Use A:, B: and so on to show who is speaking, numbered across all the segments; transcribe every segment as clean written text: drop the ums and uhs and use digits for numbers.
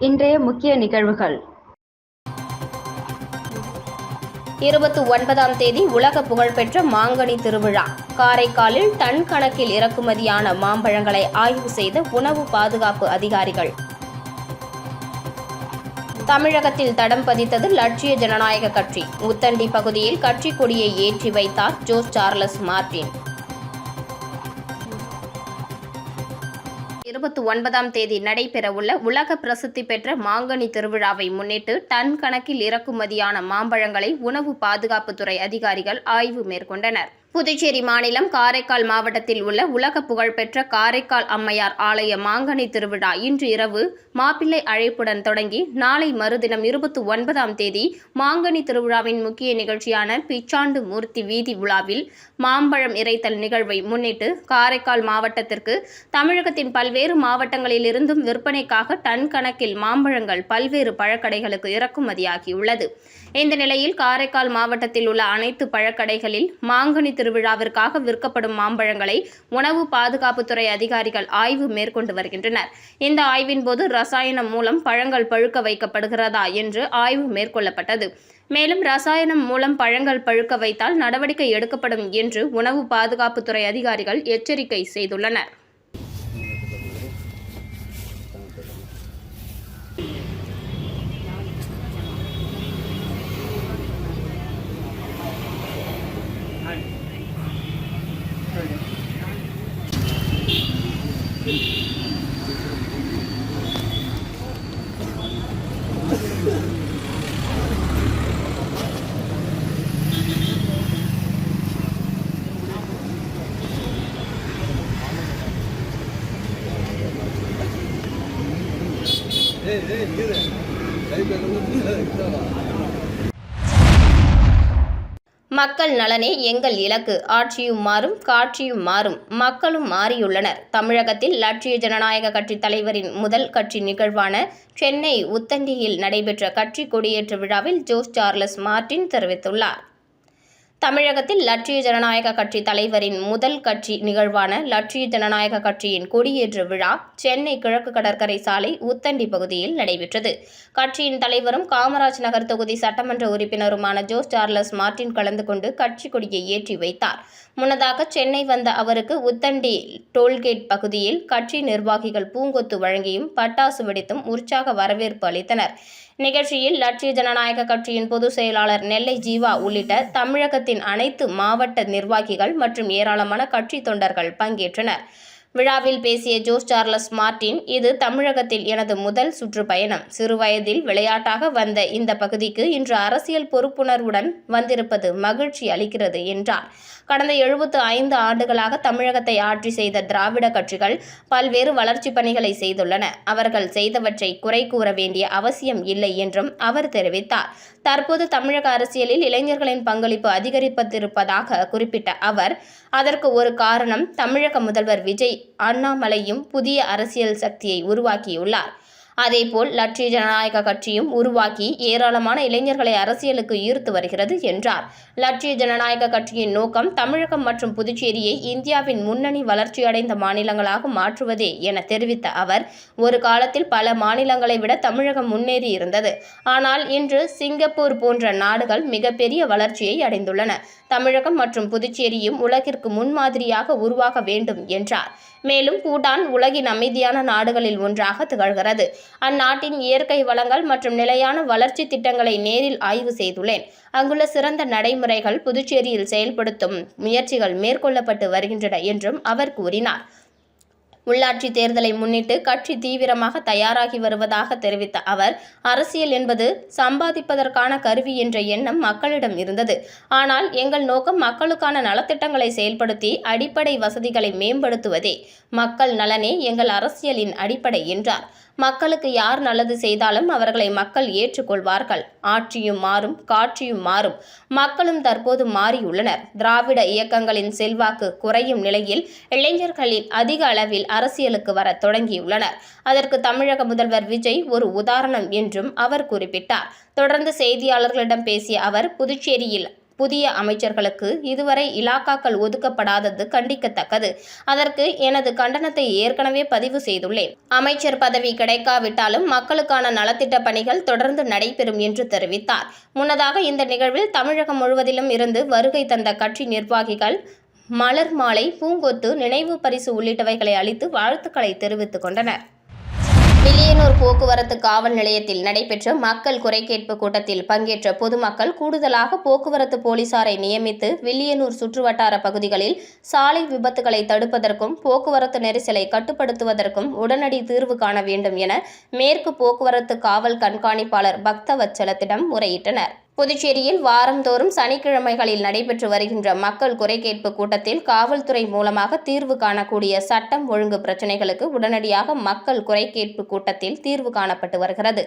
A: இன்றைய முக்கிய நிகழ்வுகள்
B: 29ஆம் தேதி உலக புகழ்பெற்ற மாங்கனி திருவிழா. காரைக்காலில் டன் கணக்கில் இறக்குமதியான மாம்பழங்களை ஆய்வு செய்த உணவு பாதுகாப்பு அதிகாரிகள். தமிழகத்தில் தடம் பதித்தது லட்சிய ஜனநாயக கட்சி. உத்தண்டி பகுதியில் கட்சி கொடியை ஏற்றி வைத்தார் ஜோஸ் சார்லஸ் மார்டின். 29ஆம் தேதி நடைபெறவுள்ள உலக பிரசித்தி பெற்ற மாங்கனி திருவிழாவை முன்னிட்டு டன் கணக்கில் இறக்குமதியான மாம்பழங்களை உணவு பாதுகாப்புத்துறை அதிகாரிகள் ஆய்வு மேற்கொண்டனர். புதுச்சேரி மாநிலம் காரைக்கால் மாவட்டத்தில் உள்ள உலக புகழ்பெற்ற காரைக்கால் அம்மையார் ஆலய மாங்கனி திருவிழா இன்று இரவு மாப்பிள்ளை அழைப்புடன் தொடங்கி நாளை மறுதினம் 29ஆம் தேதி மாங்கனி திருவிழாவின் முக்கிய நிகழ்ச்சியான பிச்சாண்டு மூர்த்தி வீதி உலாவில் மாம்பழம் இறைத்தல் நிகழ்வை முன்னிட்டு காரைக்கால் மாவட்டத்திற்கு தமிழகத்தின் பல்வேறு மாவட்டங்களிலிருந்தும் விற்பனைக்காக டன் கணக்கில் மாம்பழங்கள் பல்வேறு பழக்கடைகளுக்கு இறக்குமதியாகியுள்ளது. இந்த நிலையில் காரைக்கால் மாவட்டத்தில் உள்ள அனைத்து பழக்கடைகளில் மாங்கனி திருவிழாவிற்காக விற்கப்படும் மாம்பழங்களை உணவு பாதுகாப்புத்துறை அதிகாரிகள் ஆய்வு மேற்கொண்டு வருகின்றனர். இந்த ஆய்வின் போது ரசாயனம் மூலம் பழங்கள் பழுக்க வைக்கப்படுகிறதா என்று ஆய்வு மேற்கொள்ளப்பட்டது. மேலும் ரசாயனம் மூலம் பழங்கள் பழுக்க வைத்தால் நடவடிக்கை எடுக்கப்படும் என்று உணவு பாதுகாப்புத்துறை அதிகாரிகள் எச்சரிக்கை செய்துள்ளனர். மக்கள் நலனே எங்கள் இலக்கு. ஆட்சியும் மாறும், காட்சியும் மாறும், மக்களும் மாறியுள்ளனர். தமிழகத்தில் லட்சிய ஜனநாயக கட்சி தலைவரின் முதல் கட்சி நிகழ்வான சென்னை உத்தண்டியில் நடைபெற்ற கட்சி கொடியேற்று விழாவில் ஜோஸ் சார்லஸ் மார்டின் தெரிவித்துள்ளார். தமிழகத்தில் லட்சிய ஜனநாயக கட்சி தலைவரின் முதல் கட்சி நிகழ்வான லட்சிய ஜனநாயக கட்சியின் கொடியேற்று விழா சென்னை கிழக்கு கடற்கரை சாலை உத்தண்டி பகுதியில் நடைபெற்றது. கட்சியின் தலைவரும் காமராஜ் நகர் தொகுதி சட்டமன்ற உறுப்பினருமான ஜோஸ் சார்லஸ் மார்டின் கலந்து கொண்டு கட்சி கொடியை ஏற்றி வைத்தார். முன்னதாக சென்னை வந்த அவருக்கு உத்தண்டி டோல்கேட் பகுதியில் கட்சி நிர்வாகிகள் பூங்கொத்து வழங்கியும் பட்டாசு வெடித்தும் உற்சாக வரவேற்பு அளித்தனர். நிகழ்ச்சியில் லட்சிய ஜனநாயக கட்சியின் பொதுச் செயலாளர் நெல்லை ஜீவா உள்ளிட்ட தமிழகத்தின் அனைத்து மாவட்ட நிர்வாகிகள் மற்றும் ஏராளமான கட்சி தொண்டர்கள் பங்கேற்றனர். விழாவில் பேசிய ஜோஸ் சார்லஸ் மார்டின், இது தமிழகத்தில் எனது முதல் சுற்றுப்பயணம். சிறுவயதில் விளையாட்டாக வந்த இந்த பகுதிக்கு இன்று அரசியல் பொறுப்புணர்வுடன் வந்திருப்பது மகிழ்ச்சி அளிக்கிறது என்றார். கடந்த 75 ஆண்டுகளாக தமிழகத்தை ஆட்சி செய்த திராவிட கட்சிகள் பல்வேறு வளர்ச்சிப் பணிகளை செய்துள்ளன. அவர்கள் செய்தவற்றை குறை கூற வேண்டிய அவசியம் இல்லை என்றும் அவர் தெரிவித்தார். தற்போது தமிழக அரசியலில் இளைஞர்களின் பங்களிப்பு அதிகரிப்பதிருப்பதாக குறிப்பிட்ட அவர், அதற்கு ஒரு காரணம் தமிழக முதல்வர் விஜய், அண்ணாமலையும் புதிய அரசியல் சக்தியை உருவாக்கியுள்ளார். அதேபோல் லட்சிய ஜனநாயக கட்சியும் உருவாக்கி ஏராளமான இளைஞர்களை அரசியலுக்கு ஈர்த்து வருகிறது என்றார். லட்சிய ஜனநாயக கட்சியின் நோக்கம் தமிழகம் மற்றும் புதுச்சேரியை இந்தியாவின் முன்னணி வளர்ச்சியடைந்த மாநிலங்களாக மாற்றுவதே என தெரிவித்த அவர், ஒரு காலத்தில் பல மாநிலங்களை விட தமிழகம் முன்னேறி இருந்தது. ஆனால் இன்று சிங்கப்பூர் போன்ற நாடுகள் மிகப்பெரிய வளர்ச்சியை அடைந்துள்ளன. தமிழகம் மற்றும் புதுச்சேரியும் உலகிற்கு முன்மாதிரியாக உருவாக வேண்டும் என்றார். மேலும் பூட்டான் உலகின் அமைதியான நாடுகளில் ஒன்றாக திகழ்கிறது. அந்நாட்டின் இயற்கை வளங்கள் மற்றும் நிலையான வளர்ச்சி திட்டங்களை நேரில் ஆய்வு செய்துள்ளேன். அங்குள்ள சிறந்த நடைமுறைகள் புதுச்சேரியில் செயல்படுத்தும் முயற்சிகள் மேற்கொள்ளப்பட்டு வருகின்றன என்றும் அவர் கூறினார். உள்ளாட்சி தேர்தலை முன்னிட்டு கட்சி தீவிரமாக தயாராகி வருவதாக தெரிவித்த அவர், அரசியல் என்பது சம்பாதிப்பதற்கான கருவி என்ற எண்ணம் மக்களிடம் இருந்தது. ஆனால் எங்கள் நோக்கம் மக்களுக்கான நலத்திட்டங்களை செயல்படுத்தி அடிப்படை வசதிகளை மேம்படுத்துவதே. மக்கள் நலனே எங்கள் அரசியலின் அடிப்படை என்றார். மக்களுக்கு யார் நல்லது செய்தாலும் அவர்களை மக்கள் ஏற்றுக்கொள்வார்கள். ஆட்சியும் மாறும், காட்சியும் மாறும், மக்களும் தற்போது மாறியுள்ளனர். திராவிட இயக்கங்களின் செல்வாக்கு குறையும் நிலையில் இளைஞர்களில் அதிக அளவில் அரசியலுக்கு வர தொடங்கியுள்ளனர். அதற்கு தமிழக முதல்வர் விஜய் ஒரு உதாரணம் என்றும் அவர் குறிப்பிட்டார். தொடர்ந்து செய்தியாளர்களிடம் பேசிய அவர், புதுச்சேரியில் புதிய அமைச்சர்களுக்கு இதுவரை இலாக்காக்கள் ஒதுக்கப்படாதது கண்டிக்கத்தக்கது. அதற்கு எனது கண்டனத்தை ஏற்கனவே பதிவு செய்துள்ளேன். அமைச்சர் பதவி கிடைக்காவிட்டாலும் மக்களுக்கான நலத்திட்ட பணிகள் தொடர்ந்து நடைபெறும் என்று தெரிவித்தார். முன்னதாக இந்த நிகழ்வில் தமிழகம் முழுவதிலும் இருந்து வருகை தந்த கட்சி நிர்வாகிகள் மலர் மாலை, பூங்கொத்து, நினைவு பரிசு உள்ளிட்டவைகளை அளித்து வாழ்த்துக்களை தெரிவித்துக் கொண்டனர். வில்லியனூர் போக்குவரத்து காவல் நிலையத்தில் நடைபெற்ற மக்கள் குறை கேட்பு கூட்டத்தில் பங்கேற்ற பொதுமக்கள் கூடுதலாக போக்குவரத்து போலீசாரை நியமித்து வில்லியனூர் சுற்றுவட்டார பகுதிகளில் சாலை விபத்துகளை தடுப்பதற்கும் போக்குவரத்து நெரிசலை கட்டுப்படுத்துவதற்கும் உடனடி தீர்வு காண வேண்டும் என மேற்கு போக்குவரத்து காவல் கண்காணிப்பாளர் பக்தவத்சலத்திடம் முறையிட்டனர். புதுச்சேரியில் வாரந்தோறும் சனிக்கிழமைகளில் நடைபெற்று வருகின்ற மக்கள் குறை கேட்பு கூட்டத்தில் காவல்துறை மூலமாக தீர்வு காணக்கூடிய சட்டம் ஒழுங்கு பிரச்சினைகளுக்கு உடனடியாக மக்கள் குறை கேட்பு கூட்டத்தில் தீர்வு காணப்பட்டு வருகிறது.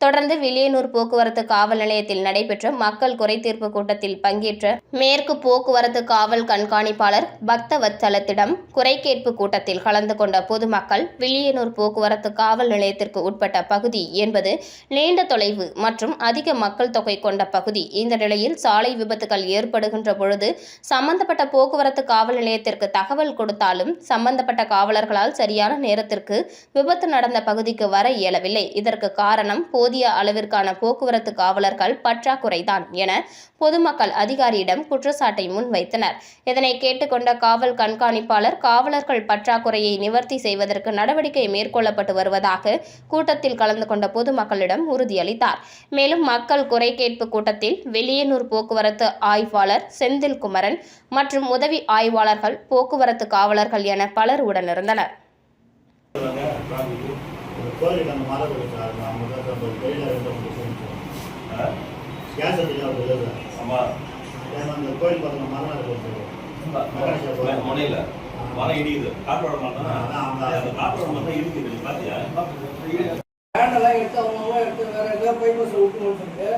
B: தொடர்ந்து வில்லியனூர் போக்குவரத்து காவல் நிலையத்தில் நடைபெற்ற மக்கள் குறைதீர்ப்பு கூட்டத்தில் பங்கேற்ற மேற்கு போக்குவரத்து காவல் கண்காணிப்பாளர் பக்தவத்சலத்திடம் குறை கேட்பு கூட்டத்தில் கலந்து கொண்ட பொதுமக்கள் வில்லியனூர் போக்குவரத்து காவல் நிலையத்திற்கு உட்பட்ட பகுதி என்பது நீண்ட தொலைவு மற்றும் அதிக மக்கள் தொகை கொண்ட பகுதி. இந்த நிலையில் சாலை விபத்துகள் ஏற்படுகின்ற பொழுது சம்பந்தப்பட்ட போக்குவரத்து காவல் நிலையத்திற்கு தகவல் கொடுத்தாலும் சம்பந்தப்பட்ட காவலர்களால் சரியான நேரத்திற்கு விபத்து நடந்த பகுதிக்கு வர இயலவில்லை. இதற்கு காரணம் போதிய அளவிற்கான போக்குவரத்து காவலர்கள் பற்றாக்குறைதான் என பொதுமக்கள் அதிகாரியிடம் குற்றச்சாட்டை முன்வைத்தனர். இதனை கேட்டுக்கொண்ட காவல் கண்காணிப்பாளர் காவலர்கள் பற்றாக்குறையை நிவர்த்தி செய்வதற்கு நடவடிக்கை மேற்கொள்ளப்பட்டு வருவதாக கூட்டத்தில் கலந்து கொண்ட பொதுமக்களிடம் உறுதியளித்தார். மேலும் மக்கள் குறை கேட்பு கூட்டத்தில் வில்லியனூர் போக்குவரத்து ஆய்வாளர் செந்தில்குமரன் மற்றும் உதவி ஆய்வாளர்கள், போக்குவரத்து காவலர்கள் என பலர் உடனிருந்தனர்.
A: கோயிலுக்கு அந்த மரம் கொடுத்தாரு அவங்க வெளியில் கேஸ் எடுத்து ஆமாம் அந்த கோயில் பக்கத்தில் மரம் கொடுத்தாரு முனையில் மரம் இடிக்குது காற்றோட மரம் அந்த காற்றோட மரம் தான் இடிக்குது பார்த்தியா எடுத்து அவங்க எடுத்து வேற ஏதோ போய் விட்டு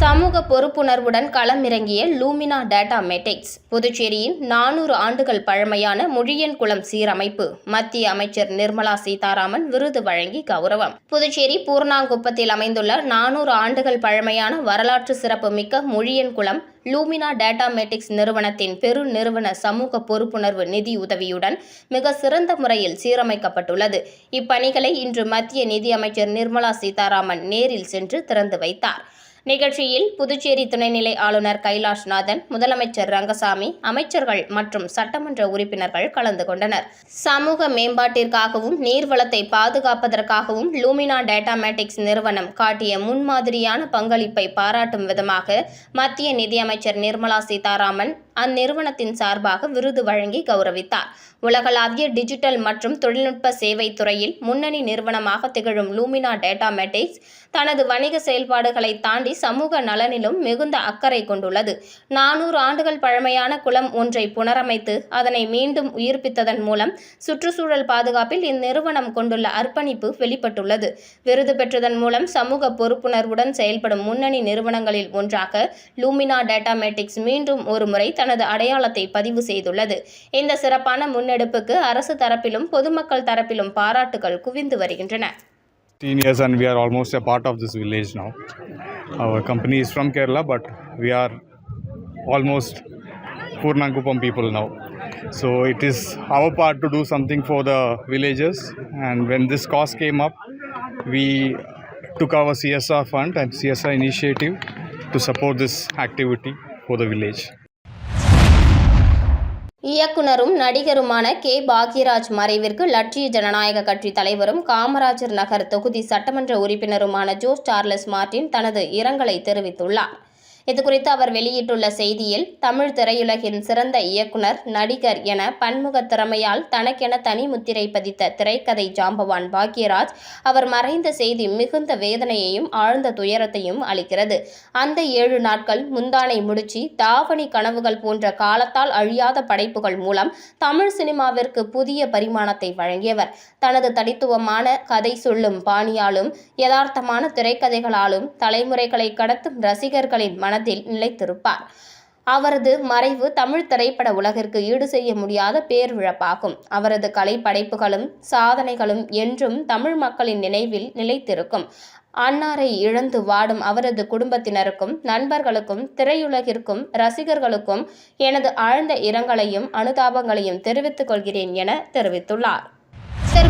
B: சமூக பொறுப்புணர்வுடன் களமிறங்கிய லூமினா டேட்டா மேட்டிக்ஸ். புதுச்சேரியில் 400 ஆண்டுகள் பழமையான முழியன்குளம் சீரமைப்பு மத்திய அமைச்சர் நிர்மலா சீதாராமன் விருது வழங்கி கௌரவம். புதுச்சேரி பூர்ணாங்குப்பத்தில் அமைந்துள்ள 400 ஆண்டுகள் பழமையான வரலாற்று சிறப்பு மிக்க முழியன்குளம் லூமினா டேட்டா மேட்டிக்ஸ் நிறுவனத்தின் பெரு நிறுவன சமூக பொறுப்புணர்வு நிதி உதவியுடன் மிக சிறந்த முறையில் சீரமைக்கப்பட்டுள்ளது. இப்பணிகளை இன்று மத்திய நிதி அமைச்சர் நிர்மலா சீதாராமன் நேரில் சென்று திறந்து வைத்தார். நிகழ்ச்சியில் புதுச்சேரி துணைநிலை ஆளுநர் கைலாஷ்நாதன், முதலமைச்சர் ரங்கசாமி, அமைச்சர்கள் மற்றும் சட்டமன்ற உறுப்பினர்கள் கலந்து கொண்டனர். சமூக மேம்பாட்டிற்காகவும் நீர்வளத்தை பாதுகாப்பதற்காகவும் லூமினா டேட்டா மேட்டிக்ஸ் நிறுவனம் காட்டிய முன்மாதிரியான பங்களிப்பை பாராட்டும் விதமாக மத்திய நிதியமைச்சர் நிர்மலா சீதாராமன் அந்நிறுவனத்தின் சார்பாக விருது வழங்கி கௌரவித்தார். உலகளாவிய டிஜிட்டல் மற்றும் தொழில்நுட்ப சேவை துறையில் முன்னணி நிறுவனமாக திகழும் லூமினா டேட்டா மேட்டிக்ஸ் தனது வணிக செயல்பாடுகளை தாண்டி சமூக நலனிலும் மிகுந்த அக்கறை கொண்டுள்ளது. 400 ஆண்டுகள் பழமையான குளம் ஒன்றை புனரமைத்து அதனை மீண்டும் உயிர்ப்பித்ததன் மூலம் சுற்றுச்சூழல் பாதுகாப்பில் இந்நிறுவனம் கொண்டுள்ள அர்ப்பணிப்பு வெளிப்பட்டுள்ளது. விருது பெற்றதன் மூலம் சமூக பொறுப்புணர்வுடன் செயல்படும் முன்னணி நிறுவனங்களில் ஒன்றாக லூமினா டேட்டா மேட்டிக்ஸ் மீண்டும் ஒருமுறை தனது அடையாளத்தை பதிவு செய்துள்ளது. இந்த சிறப்பான முன்னெடுப்புக்கு அரசு தரப்பிலும் பொதுமக்கள் தரப்பிலும் பாராட்டுகள் குவிந்து வருகின்றன.
C: 15 years and we are almost a part of this village now. Our company is from Kerala, but we are almost Purnanguppam people now. So it is our part to do something for the villagers, and when this cause came up, we took our CSR fund and CSR initiative to support this activity for the village.
B: இயக்குனரும் நடிகருமான K. Bhagyaraj மறைவிற்கு லட்சிய ஜனநாயக கட்சி தலைவரும் காமராஜர் நகர் தொகுதி சட்டமன்ற உறுப்பினருமான Jose Charles Martin தனது இரங்கலை தெரிவித்துள்ளார். இதுகுறித்து அவர் வெளியிட்டுள்ள செய்தியில், தமிழ் திரையுலகின் சிறந்த இயக்குனர், நடிகர் என பன்முக திறமையால் தனக்கென தனி முத்திரை பதித்த திரைக்கதை ஜாம்பவான் பாக்யராஜ் அவர் மறைந்த செய்தி மிகுந்த வேதனையையும் ஆழ்ந்த துயரத்தையும் அளிக்கிறது. அந்த 7 நாட்கள், முந்தானை முடிச்சி, தாவணி கனவுகள் போன்ற காலத்தால் அழியாத படைப்புகள் மூலம் தமிழ் சினிமாவிற்கு புதிய பரிமாணத்தை வழங்கியவர். தனது தனித்துவமான கதை சொல்லும் பாணியாலும் யதார்த்தமான திரைக்கதைகளாலும் தலைமுறைகளை கடத்தும் ரசிகர்களின் மனதில் நிலைத்திருப்பார். அவரது மறைவு தமிழ் திரைப்பட உலகிற்கு ஈடு செய்ய முடியாத பேரிழப்பாகும். அவரது கலை படைப்புகளும் சாதனைகளும் என்றும் தமிழ் மக்களின் நினைவில் நிலைத்திருக்கும். அன்னாரை இழந்து வாடும் அவரது குடும்பத்தினருக்கும், நண்பர்களுக்கும், திரையுலகிற்கும், ரசிகர்களுக்கும் எனது ஆழ்ந்த இரங்கலையும் அனுதாபங்களையும் தெரிவித்துக் கொள்கிறேன் என தெரிவித்துள்ளார்.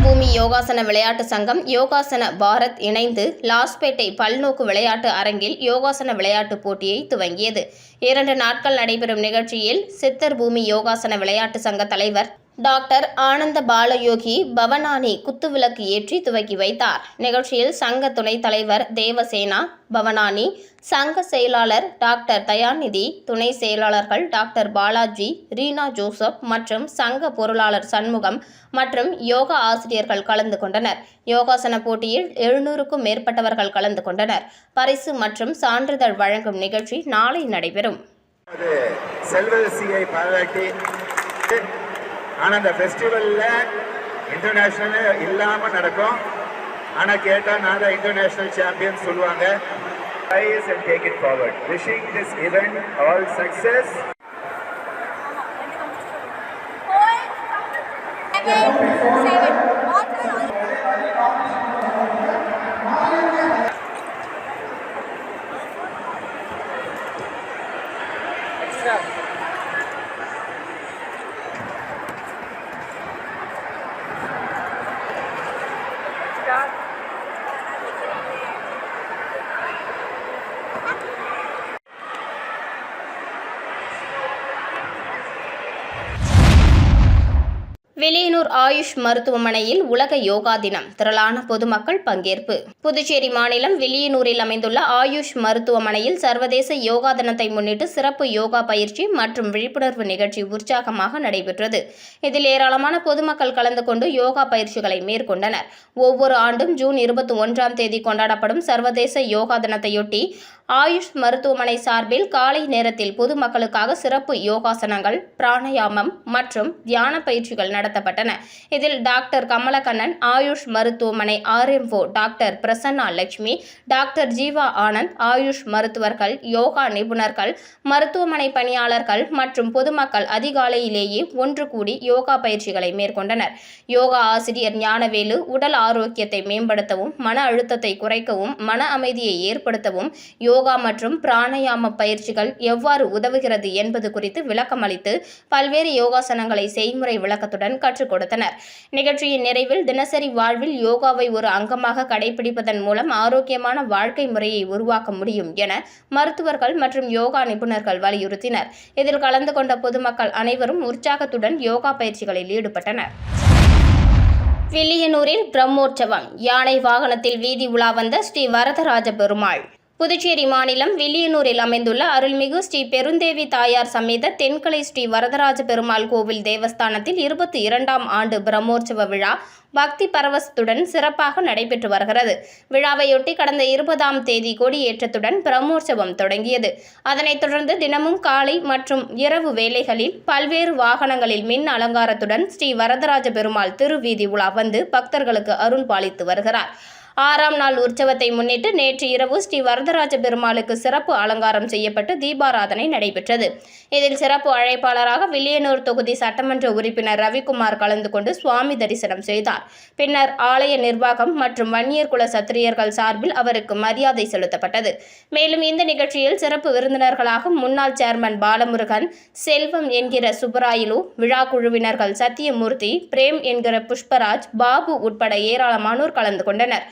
B: பூமி யோகாசன விளையாட்டு சங்கம், யோகாசன பாரத் இணைந்து லாஸ்பேட்டை பல்நோக்கு விளையாட்டு அரங்கில் யோகாசன விளையாட்டு போட்டியை துவங்கியது. 2 நாட்கள் நடைபெறும் நிகழ்ச்சியில் சித்தர் பூமி யோகாசன விளையாட்டு சங்க தலைவர் டாக்டர் ஆனந்த பாலயோகி பவனானி குத்துவிளக்கு ஏற்றி துவக்கி வைத்தார். நிகழ்ச்சியில் சங்க துணைத் தலைவர் தேவசேனா பவனானி, சங்க செயலாளர் டாக்டர் தயாநிதி, துணை செயலாளர்கள் டாக்டர் பாலாஜி, ரீனா ஜோசப் மற்றும் சங்க பொருளாளர் சண்முகம் மற்றும் யோகா ஆசிரியர்கள் கலந்து கொண்டனர். யோகாசன போட்டியில் 700க்கும் மேற்பட்டவர்கள் கலந்து கொண்டனர். பரிசு மற்றும் சான்றிதழ் வழங்கும் நிகழ்ச்சி நாளை நடைபெறும்.
D: ஆனால் அந்த ஃபெஸ்டிவலில் இன்டர்நேஷ்னல் இல்லாமல் நடக்கும். ஆனால் கேட்டால் நான் தான் இன்டர்நேஷ்னல் சாம்பியன் சொல்லுவாங்க. Rise and take it forward. Wishing this event all success.
B: Villianur AYUSH மருத்துவமனையில் உலக யோகா தினம், திரளான பொதுமக்கள் பங்கேற்பு. புதுச்சேரி மாநிலம் வில்லியனூரில் அமைந்துள்ள ஆயுஷ் மருத்துவமனையில் சர்வதேச யோகா தினத்தை முன்னிட்டு சிறப்பு யோகா பயிற்சி மற்றும் விழிப்புணர்வு நிகழ்ச்சி உற்சாகமாக நடைபெற்றது. இதில் ஏராளமான பொதுமக்கள் கலந்து கொண்டு யோகா பயிற்சிகளை மேற்கொண்டனர். ஒவ்வொரு ஆண்டும் ஜூன் 21ஆம் தேதி கொண்டாடப்படும் சர்வதேச யோகா தினத்தையொட்டி ஆயுஷ் மருத்துவமனை சார்பில் காலை நேரத்தில் பொதுமக்களுக்காக சிறப்பு யோகாசனங்கள், பிராணாயாமம் மற்றும் தியான பயிற்சிகள் நடத்தப்பட்டன. இதில் டாக்டர் கமலக்கண்ணன், ஆயுஷ் மருத்துவமனை RMO doctor Prasanna Lakshmi, doctor Jeeva Anand, AYUSH மருத்துவர்கள், யோகா நிபுணர்கள், மருத்துவமனை பணியாளர்கள் மற்றும் பொதுமக்கள் அதிகாலையிலேயே ஒன்று கூடி யோகா பயிற்சிகளை மேற்கொண்டனர். யோகா ஆசிரியர் ஞானவேலு உடல் ஆரோக்கியத்தை மேம்படுத்தவும், மன அழுத்தத்தை குறைக்கவும், மன அமைதியை ஏற்படுத்தவும் யோகா மற்றும் பிராணாயாம பயிற்சிகள் எவ்வாறு உதவுகிறது என்பது குறித்து விளக்கமளித்து பல்வேறு யோகாசனங்களை செய்முறை விளக்கத்துடன் கற்றுக் கொடுத்தனர். நிகழ்ச்சியின் நிறைவில் தினசரி வாழ்வில் யோகாவை ஒரு அங்கமாக கடைபிடிப்பதன் மூலம் ஆரோக்கியமான வாழ்க்கை முறையை உருவாக்க முடியும் என மருத்துவர்கள் மற்றும் யோகா நிபுணர்கள் வலியுறுத்தினர். இதில் கலந்து கொண்ட பொதுமக்கள் அனைவரும் உற்சாகத்துடன் யோகா பயிற்சிகளில் ஈடுபட்டனர். வில்லியனூரில் பிரம்மோற்சவம், யானை வாகனத்தில் வீதி உலா வந்த ஸ்ரீ வரதராஜ பெருமாள். புதுச்சேரி மாநிலம் வில்லியனூரில் அமைந்துள்ள அருள்மிகு ஸ்ரீ பெருந்தேவி தாயார் சமேத தென்கலை ஸ்ரீ வரதராஜ பெருமாள் கோவில் தேவஸ்தானத்தில் 22ஆம் ஆண்டு பிரம்மோற்சவ விழா பக்தி பரவசத்துடன் சிறப்பாக நடைபெற்று வருகிறது. விழாவையொட்டி கடந்த 20ஆம் தேதி கொடியேற்றத்துடன் பிரம்மோற்சவம் தொடங்கியது. அதனைத் தொடர்ந்து தினமும் காலை மற்றும் இரவு வேளைகளில் பல்வேறு வாகனங்களில் மின் அலங்காரத்துடன் ஸ்ரீ வரதராஜ பெருமாள் திருவீதி உலா வந்து பக்தர்களுக்கு அருள் பாலித்து வருகிறார். 6ஆம் நாள் உற்சவத்தை முன்னிட்டு நேற்று இரவு ஸ்ரீ வரதராஜ பெருமாளுக்கு சிறப்பு அலங்காரம் செய்யப்பட்டு தீபாராதனை நடைபெற்றது. இதில் சிறப்பு அழைப்பாளராக வில்லியனூர் தொகுதி சட்டமன்ற உறுப்பினர் ரவிக்குமார் கலந்து கொண்டு சுவாமி தரிசனம் செய்தார். பின்னர் ஆலய நிர்வாகம் மற்றும் வன்னியர் குல சத்திரியர்கள் சார்பில் அவருக்கு மரியாதை செலுத்தப்பட்டது. மேலும் இந்த நிகழ்ச்சியில் சிறப்பு விருந்தினர்களாக முன்னாள் சேர்மன் பாலமுருகன், செல்வம் என்கிற சுப்பராயலு, விழா குழுவினர்கள் சத்தியமூர்த்தி, பிரேம் என்கிற புஷ்பராஜ், பாபு உட்பட ஏராளமானோர் கலந்து கொண்டனர்.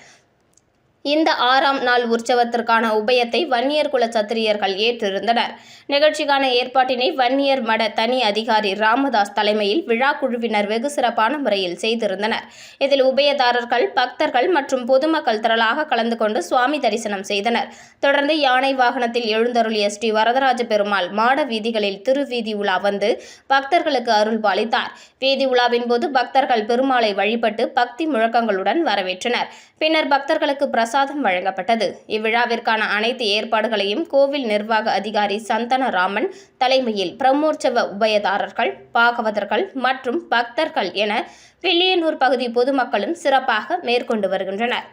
B: இந்த 6ஆம் நாள் உற்சவத்திற்கான உபயத்தை வன்னியர் குல சத்திரியர்கள் ஏற்றிருந்தனர். நிகழ்ச்சிக்கான ஏற்பாட்டினை வன்னியர் மட தனி அதிகாரி ராமதாஸ் தலைமையில் விழா குழுவினர் வெகு சிறப்பான முறையில் செய்திருந்தனர். இதில் உபயதாரர்கள், பக்தர்கள் மற்றும் பொதுமக்கள் திரளாக கலந்து கொண்டு சுவாமி தரிசனம் செய்தனர். தொடர்ந்து யானை வாகனத்தில் எழுந்தருளிய ஸ்ரீ வரதராஜ பெருமாள் மாட வீதிகளில் திருவீதி உலா வந்து பக்தர்களுக்கு அருள் பாலித்தார். வீதி உலாவின் போது பக்தர்கள் பெருமாளை வழிபட்டு பக்தி முழக்கங்களுடன் வரவேற்றனர். பின்னர் பக்தர்களுக்கு பிரசாதம் வழங்கப்பட்டது. இவ்விழாவிற்கான அனைத்து ஏற்பாடுகளையும் கோவில் நிர்வாக அதிகாரி சந்தனராமன் தலைமையில் பிரம்மோற்சவ உபயதாரர்கள், பாகவதர்கள் மற்றும் பக்தர்கள் என வில்லியனூர் பகுதி பொதுமக்களும் சிறப்பாக மேற்கொண்டு வருகின்றனர்.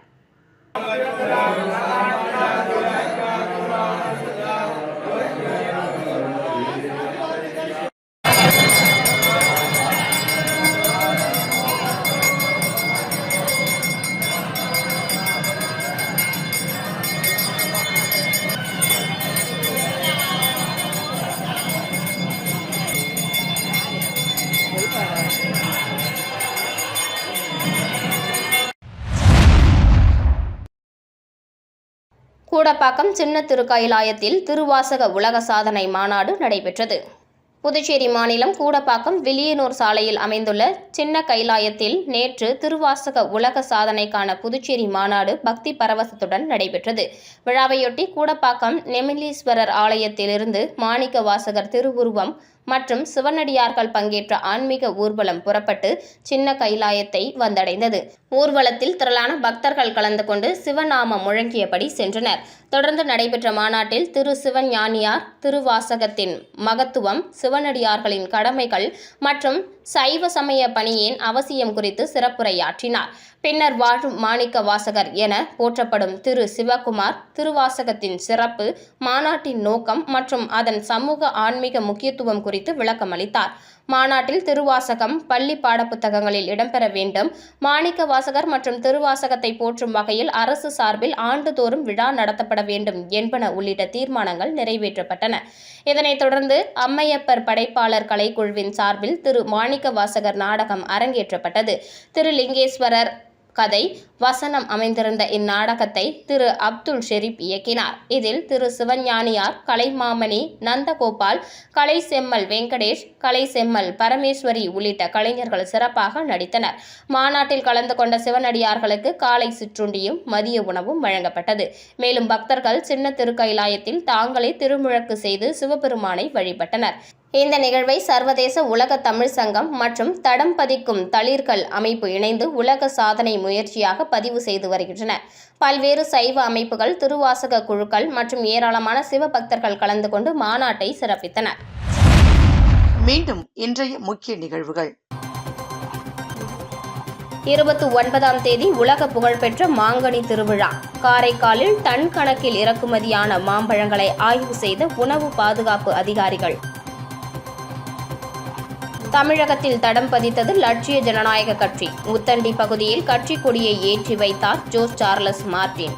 B: கூடப்பாக்கம் சின்ன திருக்கயிலாயத்தில் திருவாசக உலக சாதனை மாநாடு நடைபெற்றது. புதுச்சேரி மாநிலம் கூடப்பாக்கம் வில்லியனூர் சாலையில் அமைந்துள்ள சின்ன கைலாயத்தில் நேற்று திருவாசக உலக சாதனைக்கான புதுச்சேரி மாநாடு பக்தி பரவசத்துடன் நடைபெற்றது. விழாவையொட்டி கூடப்பாக்கம் நெமிலீஸ்வரர் ஆலயத்திலிருந்து மாணிக்க வாசகர் திருவுருவம் மற்றும் சிவனடியார்கள் பங்கேற்ற ஆன்மீக ஊர்வலம் புறப்பட்டு சின்ன கைலாயத்தை வந்தடைந்தது. ஊர்வலத்தில் திரளான பக்தர்கள் கலந்து கொண்டு சிவநாமம் முழங்கியபடி சென்றனர். தொடர்ந்து நடைபெற்ற மாநாட்டில் திரு சிவஞானியார் திருவாசகத்தின் மகத்துவம், சிவனடியார்களின் கடமைகள் மற்றும் சைவ சமய பணியின் அவசியம் குறித்து சிறப்புரையாற்றினார். பின்னர் வாழும் மாணிக்க வாசகர் என போற்றப்படும் திரு சிவகுமார் திருவாசகத்தின் சிறப்பு, மாநாட்டின் நோக்கம் மற்றும் அதன் சமூக ஆன்மீக முக்கியத்துவம் குறித்து விளக்கம் அளித்தார். மாநாட்டில் திருவாசகம் பள்ளி பாடப்புத்தகங்களில் இடம்பெற வேண்டும், மாணிக்க வாசகர் மற்றும் திருவாசகத்தை போற்றும் வகையில் அரசு சார்பில் ஆண்டுதோறும் விழா நடத்தப்பட வேண்டும் என்பன உள்ளிட்ட தீர்மானங்கள் நிறைவேற்றப்பட்டன. இதனைத் தொடர்ந்து அம்மையப்பர் படைப்பாளர் கலைக்குழுவின் சார்பில் திரு மாணிக்க வாசகர் நாடகம் அரங்கேற்றப்பட்டது. திரு லிங்கேஸ்வரர் கதை வசனம் அமைந்திருந்த இந்நாடகத்தை திரு அப்துல் ஷெரீப் இயக்கினார். இதில் திரு சிவஞானியார், கலைமாமணி நந்தகோபால், கலை செம்மல் வெங்கடேஷ், கலை செம்மல் பரமேஸ்வரி உள்ளிட்ட கலைஞர்கள் சிறப்பாக நடித்தனர். மாநாட்டில் கலந்து கொண்ட சிவனடியார்களுக்கு காலை சிற்றுண்டியும் மதிய உணவும் வழங்கப்பட்டது. மேலும் பக்தர்கள் சின்ன திருக்கைலாயத்தில் தாங்களே திருமுழக்கு செய்து சிவபெருமானை வழிபட்டனர். இந்த நிகழ்வை சர்வதேச உலக தமிழ் சங்கம் மற்றும் தடம் பதிக்கும் தளிர்கள் அமைப்பு இணைந்து உலக சாதனை முயற்சியாக பதிவு செய்து வருகின்றன. பல்வேறு சைவ அமைப்புகள், திருவாசக குழுக்கள் மற்றும் ஏராளமான சிவபக்தர்கள் கலந்து கொண்டு மாநாட்டை சிறப்பித்தனர்.
E: மீண்டும் இன்றைய முக்கிய நிகழ்வுகள்.
B: 29ஆம் தேதி உலக புகழ்பெற்ற மாங்கனி திருவிழா. காரைக்காலில் டன் கணக்கில் இறக்குமதியான மாம்பழங்களை ஆய்வு செய்த உணவு பாதுகாப்பு அதிகாரிகள். தமிழகத்தில் தடம் பதித்தது லட்சிய ஜனநாயக கட்சி. உத்தண்டி பகுதியில் கட்சி கொடியை ஏற்றி வைத்தார் ஜோஸ் சார்லஸ் மார்டின்.